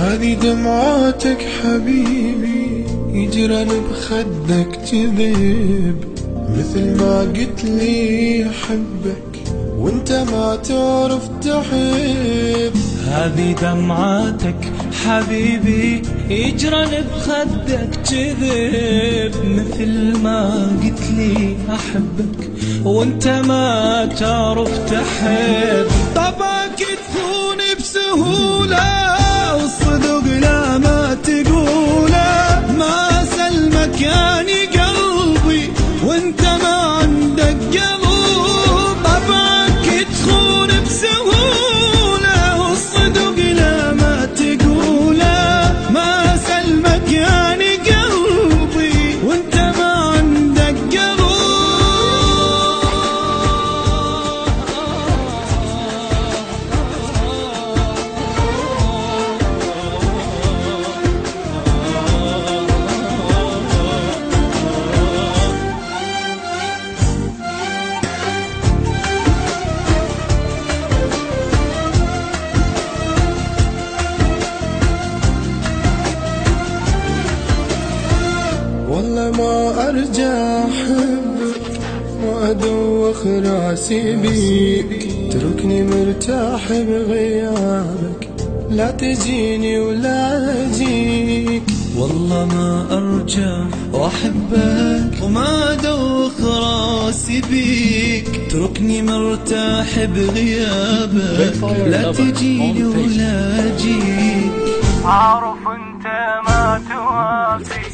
هذي دمعاتك حبيبي يجرن بخدك كذب، مثل ما قلت لي أحبك وانت ما تعرف تحب. هذي دمعاتك حبيبي يجرن بخدك كذب، مثل ما قلت لي أحبك وانت ما تعرف تحب. طبعك تخون بسهولة والصدق لا ما تقوله، ما سلمك يعني قلبي وانت ما عندك قلب. طبعك تخون بسهولة والصدق لا ما تقوله، ما سلمك يعني قلبي وانت ما عندك قلب. والله ما أرجع أحبك وأدوخ راسي بيك، تركني مرتاح بغيابك، لا تجيني ولا أجيك. والله ما أرجع وأحبك وما أدوخ راسي بيك، تركني مرتاح بغيابك، لا تجيني ولا أجيك. عارف انت ما توافي،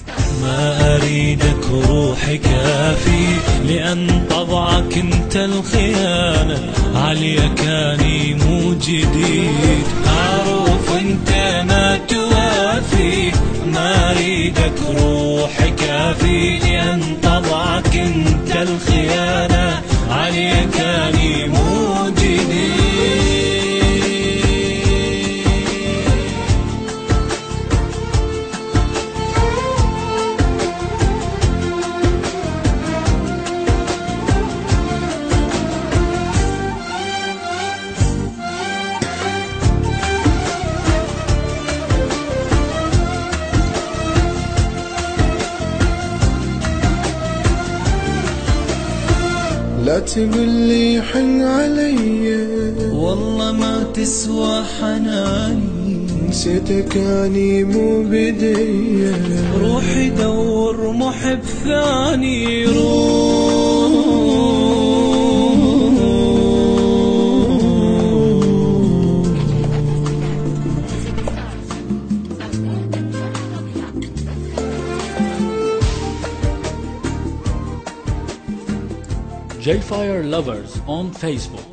ما أريدك روحي كافي، لأن طبعك انت الخيانة عليا كاني مو جديد. عارف انت ما توافي، ما أريدك روحي كافي، لأن طبعك انت الخيانة عليا كاني مو جديد. لا تقول لي حن علي، والله ما تسوى حناني، نسيتك اني مو بدي. روحي دور محب ثاني، روح. J Fire Lovers on Facebook.